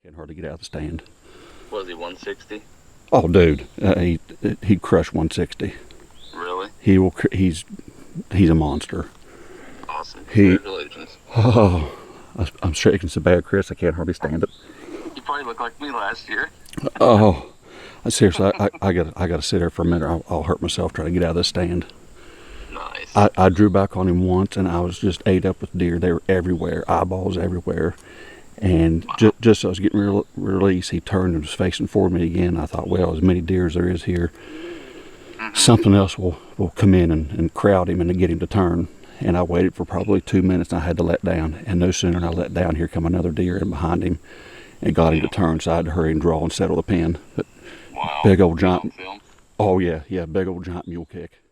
Can hardly get out of the stand. Was he 160? Oh, dude, he'd crush 160. Really? He will. He's a monster. Awesome. Congratulations. Oh, I'm shaking so bad, Chris. I can't hardly stand it. You probably looked like me last year. Oh, seriously, I gotta sit there for a minute. I'll hurt myself trying to get out of this stand. Nice. I drew back on him once, and I was just ate up with deer. They were everywhere, eyeballs everywhere. And Wow. just as I was getting released, he turned and was facing for me again. I thought, well, as many deer as there is here, something else will come in and crowd him and get him to turn. And I waited for probably 2 minutes, and I had to let down. And no sooner than I let down, here come another deer in behind him and got him to turn. So I had to hurry and draw and settle the pin. But Wow. big old giant. Film. Oh, yeah, big old giant mule kick.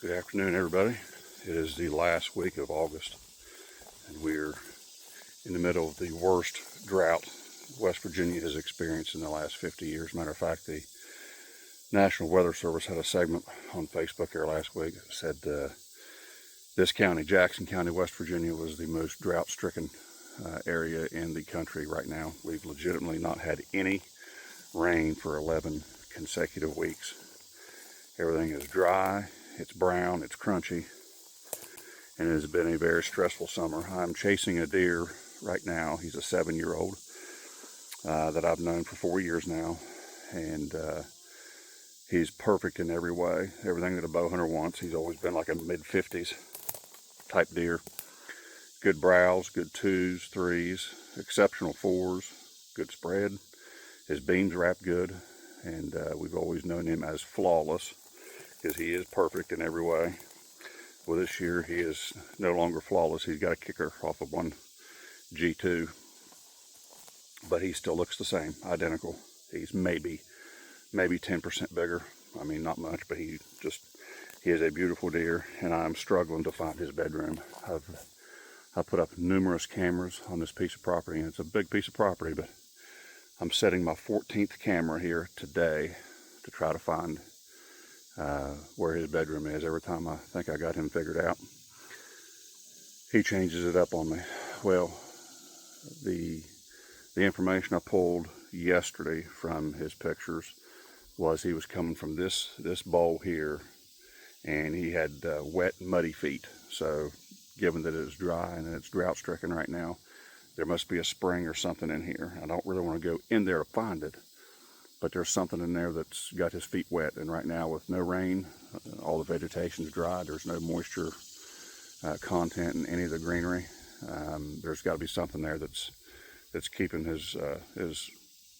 Good afternoon, everybody. It is the last week of August, and we're in the middle of the worst drought West Virginia has experienced in the last 50 years. Matter of fact, the National Weather Service had a segment on Facebook here last week that said this county, Jackson County, West Virginia, was the most drought-stricken area in the country right now. We've legitimately not had any rain for 11 consecutive weeks. Everything is dry. It's brown, it's crunchy, and it has been a very stressful summer. I'm chasing a deer right now. He's a 7-year-old that I've known for 4 years now, and he's perfect in every way. Everything that a bow hunter wants. He's always been like a mid-50s type deer. Good brows, good 2s, 3s, exceptional 4s, good spread. His beams wrap good, and we've always known him as flawless, because he is perfect in every way. Well, this year he is no longer flawless. He's got a kicker off of one G2, but he still looks the same, identical. He's maybe 10% bigger. I mean, not much, but he is a beautiful deer, and I'm struggling to find his bedroom. I've put up numerous cameras on this piece of property, and it's a big piece of property, but I'm setting my 14th camera here today to try to find where his bedroom is. Every time I think I got him figured out, he changes it up on me. Well, the information I pulled yesterday from his pictures was he was coming from this bowl here, and he had wet, muddy feet. So given that it's dry and it's drought stricken right now, there must be a spring or something in here. I don't really want to go in there to find it, but there's something in there that's got his feet wet. And right now, with no rain, all the vegetation's dry. There's no moisture content in any of the greenery. There's got to be something there that's keeping his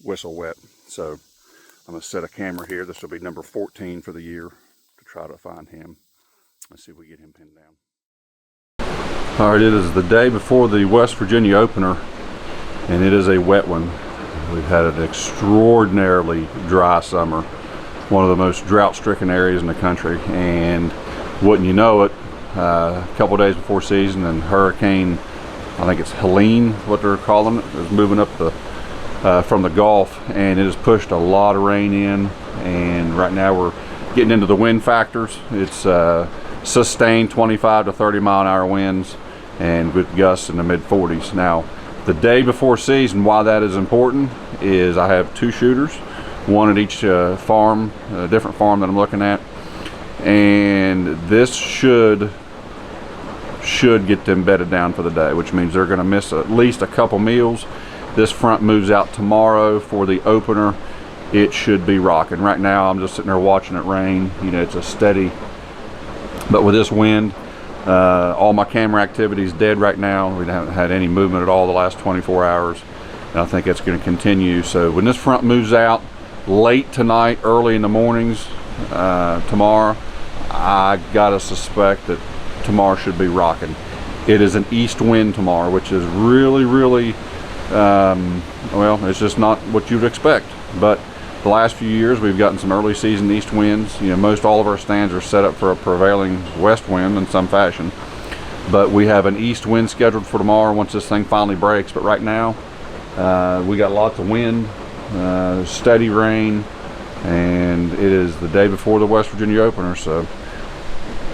whistle wet. So I'm gonna set a camera here. This will be number 14 for the year, to try to find him. Let's see if we get him pinned down. All right, it is the day before the West Virginia opener, and it is a wet one. We've had an extraordinarily dry summer, one of the most drought-stricken areas in the country, and wouldn't you know it, a couple days before season, and Hurricane, I think it's Helene, what they're calling it, is moving up from the Gulf, and it has pushed a lot of rain in, and right now we're getting into the wind factors. It's sustained 25 to 30 mile an hour winds, and with gusts in the mid-40s. Now, the day before season, why that is important is I have 2 shooters, one at each farm, a different farm that I'm looking at, and this should get them bedded down for the day, which means they're going to miss at least a couple meals. This front moves out tomorrow for the opener. It should be rocking. Right now, I'm just sitting there watching it rain. You know, it's a steady, but with this wind, all my camera activity is dead right now. We haven't had any movement at all the last 24 hours. and I think it's going to continue. So when this front moves out late tonight, early in the mornings tomorrow, I gotta suspect that tomorrow should be rocking. It is an east wind tomorrow, which is really, really, well, it's just not what you'd expect. But the last few years, we've gotten some early season east winds. You know, most all of our stands are set up for a prevailing west wind in some fashion. But we have an east wind scheduled for tomorrow once this thing finally breaks. But right now, we got lots of wind, steady rain, and it is the day before the West Virginia opener. So a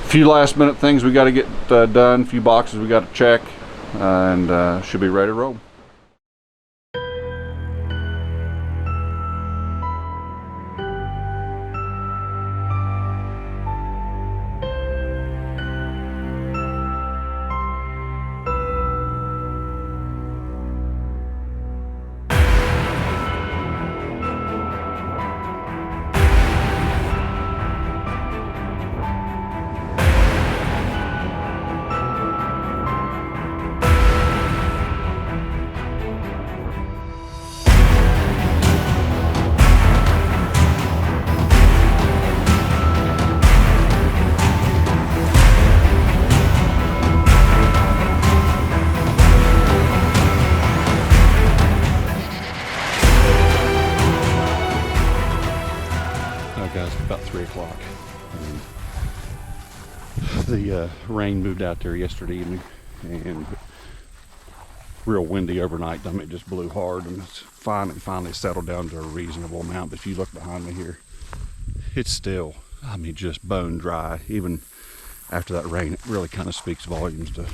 few last minute things we got to get done, a few boxes we got to check, and should be ready to roll. Guys, about 3 o'clock. The rain moved out there yesterday evening, and real windy overnight. I mean, it just blew hard, and it's finally settled down to a reasonable amount. But if you look behind me here, it's still, I mean, just bone dry. Even after that rain, it really kind of speaks volumes to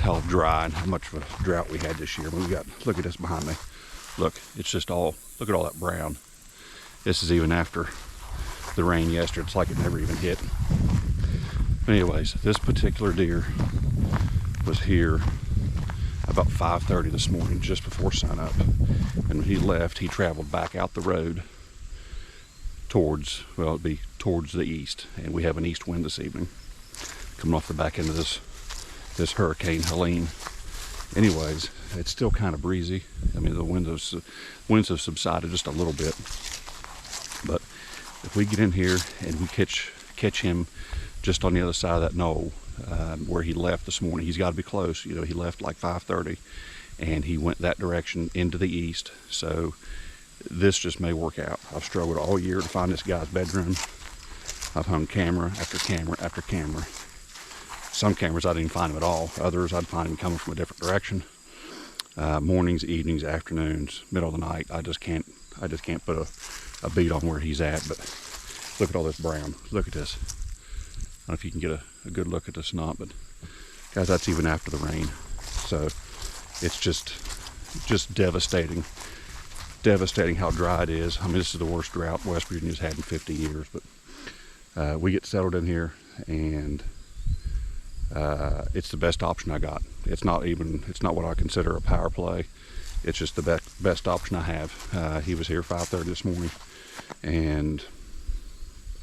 how dry and how much of a drought we had this year. We got, look at this behind me. Look, it's just all, look at all that brown. This is even after the rain yesterday. It's like it never even hit. Anyways, this particular deer was here about 5:30 this morning, just before sunup. And when he left, he traveled back out the road towards, well, it'd be towards the east. And we have an east wind this evening, coming off the back end of this Hurricane Helene. Anyways, it's still kind of breezy. I mean, the winds have subsided just a little bit. But if we get in here and we catch him just on the other side of that knoll where he left this morning, he's got to be close. You know, he left like 5:30, and he went that direction into the east. So this just may work out. I've struggled all year to find this guy's bedroom. I've hung camera after camera after camera. Some cameras I didn't even find him at all. Others I'd find him coming from a different direction. Mornings, evenings, afternoons, middle of the night. I just can't put a beat on where he's at. But look at all this brown. Look at this. I don't know if you can get a good look at this or not, but guys, that's even after the rain. So it's just devastating how dry it is. I mean, this is the worst drought West Virginia's had in 50 years. But we get settled in here, and it's the best option I got. It's not what I consider a power play. It's just the best option I have. He was here 5:30 this morning, and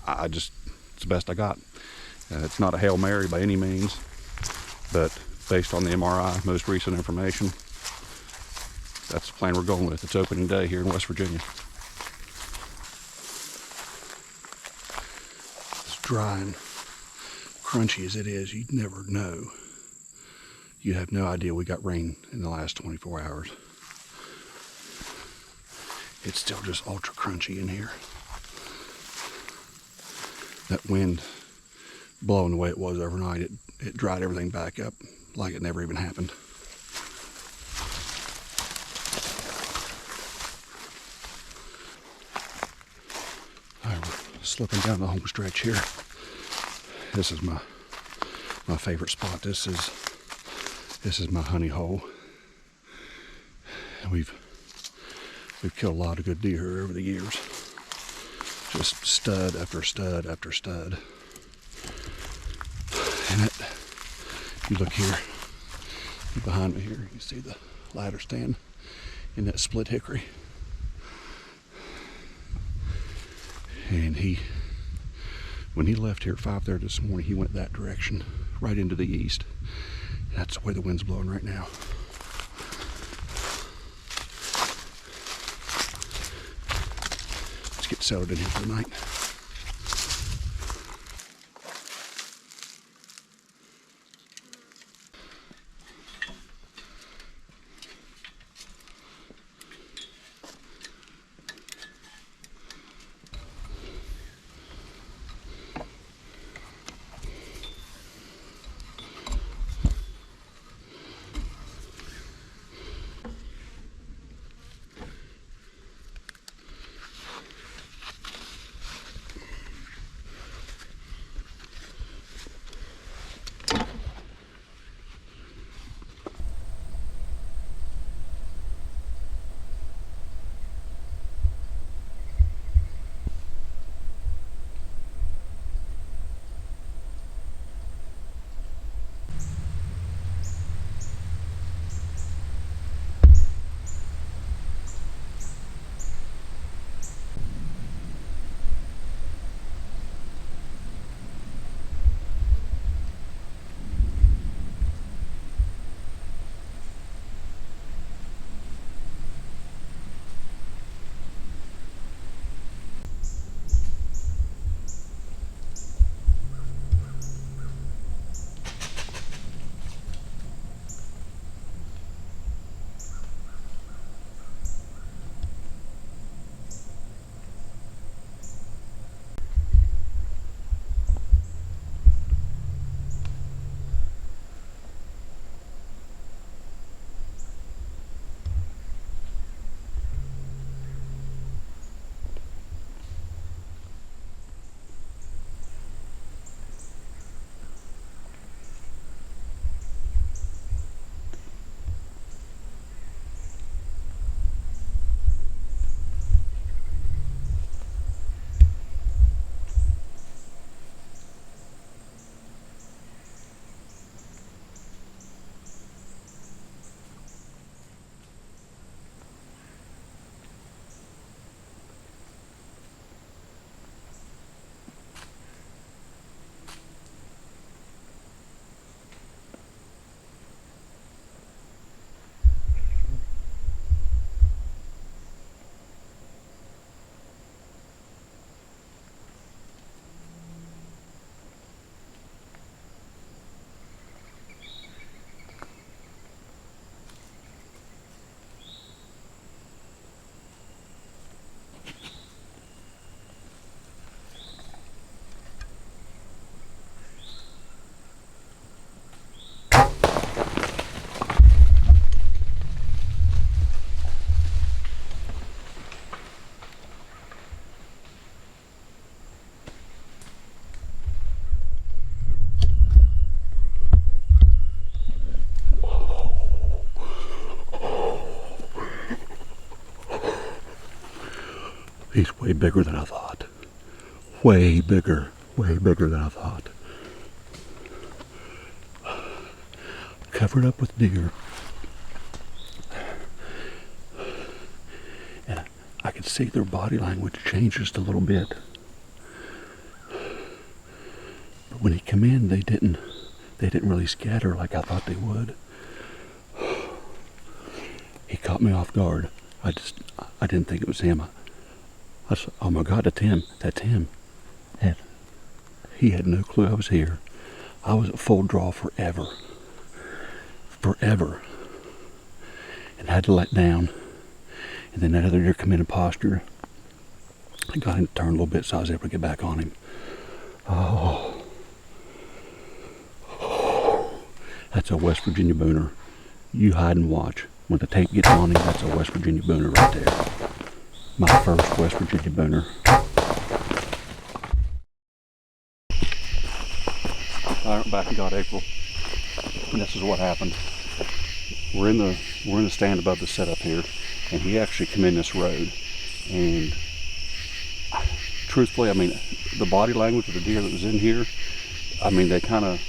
it's the best I got. It's not a Hail Mary by any means, but based on the MRI, most recent information, that's the plan we're going with. It's opening day here in West Virginia. As dry and crunchy as it is, you'd never know. You'd have no idea we got rain in the last 24 hours. It's still just ultra crunchy in here. That wind blowing the way it was overnight, it dried everything back up like it never even happened. All right, we're slipping down the home stretch here. This is my favorite spot. This is my honey hole. We've killed a lot of good deer here over the years. Just stud after stud after stud. And you look here, behind me here, you can see the ladder stand in that split hickory. And when he left here at 5:30 this morning, he went that direction, right into the east. That's the way the wind's blowing right now. get settled in here for the night. He's way bigger than I thought. Way bigger than I thought. Covered up with deer. And I could see their body language change just a little bit. But when he came in, they didn't really scatter like I thought they would. He caught me off guard. I didn't think it was him. I said, oh my God, that's him. And he had no clue I was here. I was at full draw forever. And had to let down. And then that other deer come in and posture. I got him to turn a little bit so I was able to get back on him. Oh. That's a West Virginia booner. You hide and watch. When the tape gets on him, that's a West Virginia booner right there. My first West Virginia booner. I went back and got April. And this is what happened. We're in the stand above the setup here, and he actually come in this road. And truthfully, I mean, the body language of the deer that was in here, I mean, they kind of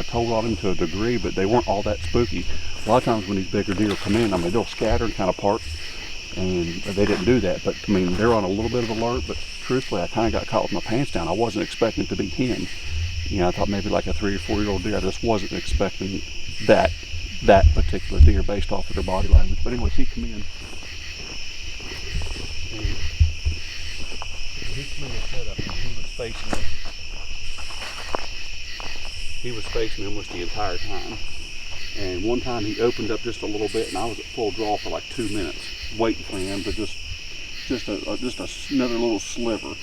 told on him to a degree, but they weren't all that spooky. A lot of times when these bigger deer come in, I mean, they'll scatter and kind of park, and they didn't do that. But I mean, they're on a little bit of alert, but truthfully, I kind of got caught with my pants down. I wasn't expecting it to be him. You know, I thought maybe like a 3 or 4 year old deer. I just wasn't expecting that particular deer based off of their body language. But anyways, he come in. setup, and he was facing me almost the entire time. And one time he opened up just a little bit, and I was at full draw for like 2 minutes, waiting for him to just another little sliver,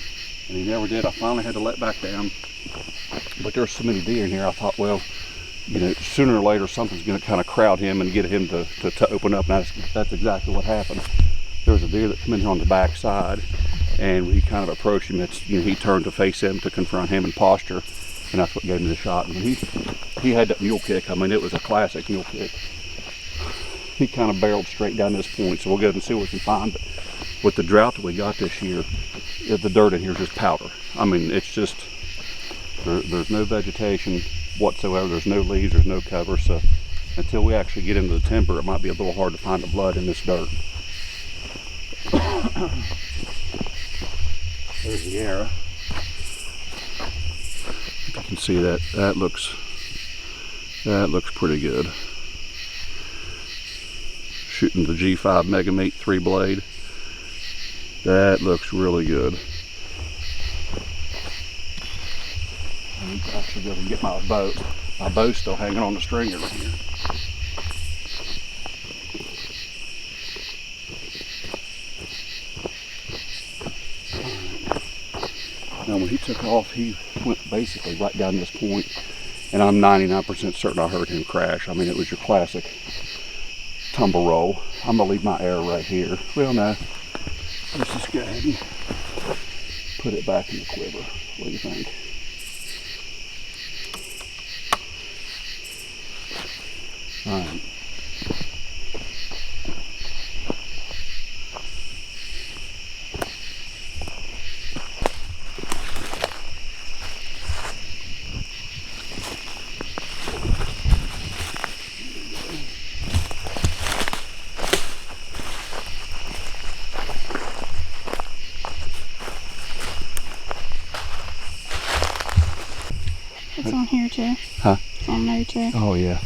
and he never did. I finally had to let back down, but there's so many deer in here. I thought, well, you know, sooner or later something's going to kind of crowd him and get him to open up. And that's exactly what happened. There was a deer that came in here on the back side, and we kind of approached him. He turned to face him to confront him in posture, and that's what gave me the shot. And when he had that mule kick, I mean, it was a classic mule kick. He kind of barreled straight down this point, so we'll go ahead and see what we can find. But with the drought that we got this year, the dirt in here is just powder. I mean, it's just, there's no vegetation whatsoever. There's no leaves, there's no cover. So until we actually get into the timber, it might be a little hard to find the blood in this dirt. There's the arrow. If you can see that, that looks pretty good. Shooting the G5 Mega Meat 3-blade. That looks really good. I need to actually go and get my bow. My bow's still hanging on the string over here. Now when he took off, he went basically right down this point, and I'm 99% certain I heard him crash. I mean, it was your classic tumble roll. I'm gonna leave my arrow right here. Well, no, let's just go ahead and put it back in the quiver. What do you think? All right. It's on here too. Huh? It's on there too. Oh yeah.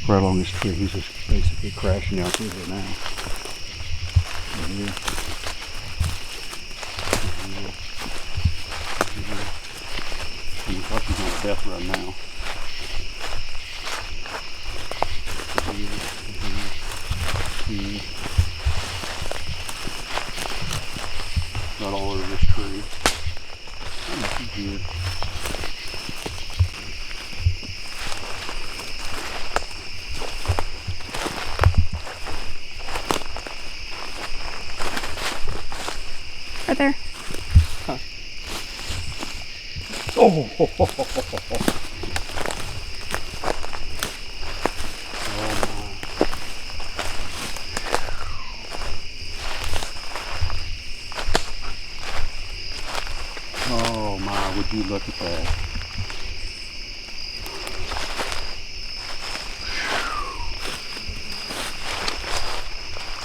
Right along this tree. He's just basically crashing out through here now. Right here. He's like he's on a death run now. Right all over this tree. Here. Right there. Huh. Oh! Oh my, would you look at that?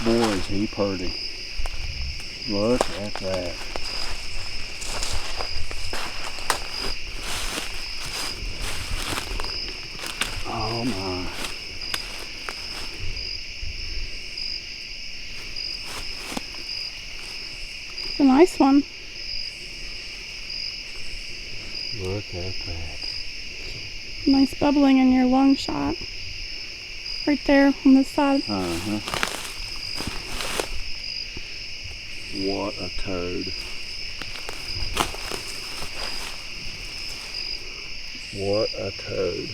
Boy, is he purty. Look at that. Oh my. It's a nice one. Look at that. Nice bubbling in your long shot. Right there on this side. Uh-huh. What a toad. What a toad.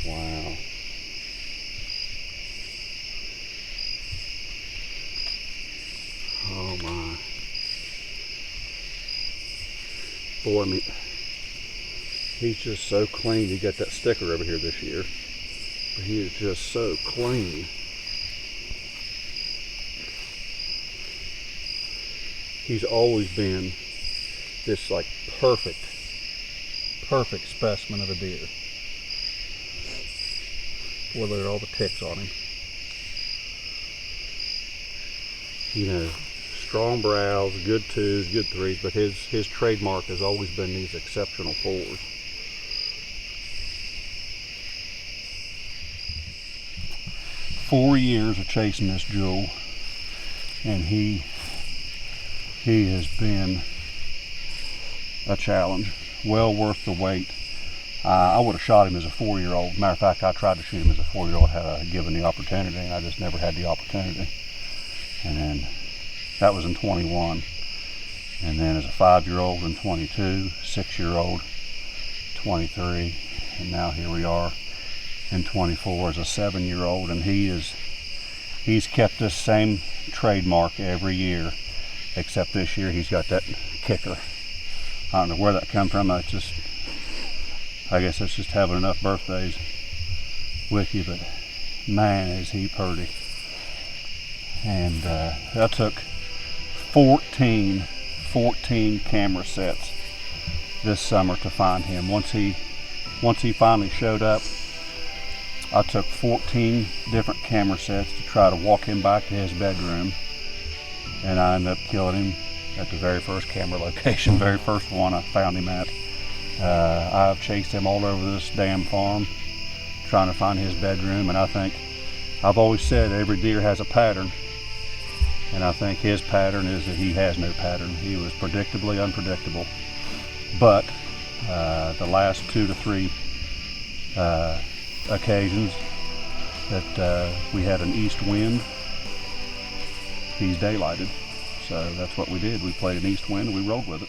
Wow. Oh my. Boy, I mean, he's just so clean. He got that sticker over here this year. But he is just so clean. He's always been this like perfect specimen of a deer. Boy, look at all the ticks on him. You know, strong brows, good twos, good threes, but his trademark has always been these exceptional fours. 4 years of chasing this jewel, and he has been a challenge, well worth the wait. I would have shot him as a 4-year-old. Matter of fact, I tried to shoot him as a 4-year-old had I given the opportunity, and I just never had the opportunity. And then that was in 21. And then as a 5-year-old in 22, 6-year-old, 23, and now here we are in 24 as a 7-year-old, and he's kept this same trademark every year, except this year he's got that kicker. I don't know where that come from. I guess it's just having enough birthdays with you, but man, is he pretty. And I took 14 camera sets this summer to find him. Once he finally showed up, I took 14 different camera sets to try to walk him back to his bedroom, and I ended up killing him at the very first camera location, very first one I found him at. I've chased him all over this damn farm trying to find his bedroom, and I think I've always said every deer has a pattern, and I think his pattern is that he has no pattern. He was predictably unpredictable, but the last 2 to 3 occasions that we had an east wind, he's daylighted. So that's what we did. We played an east wind and we rolled with it.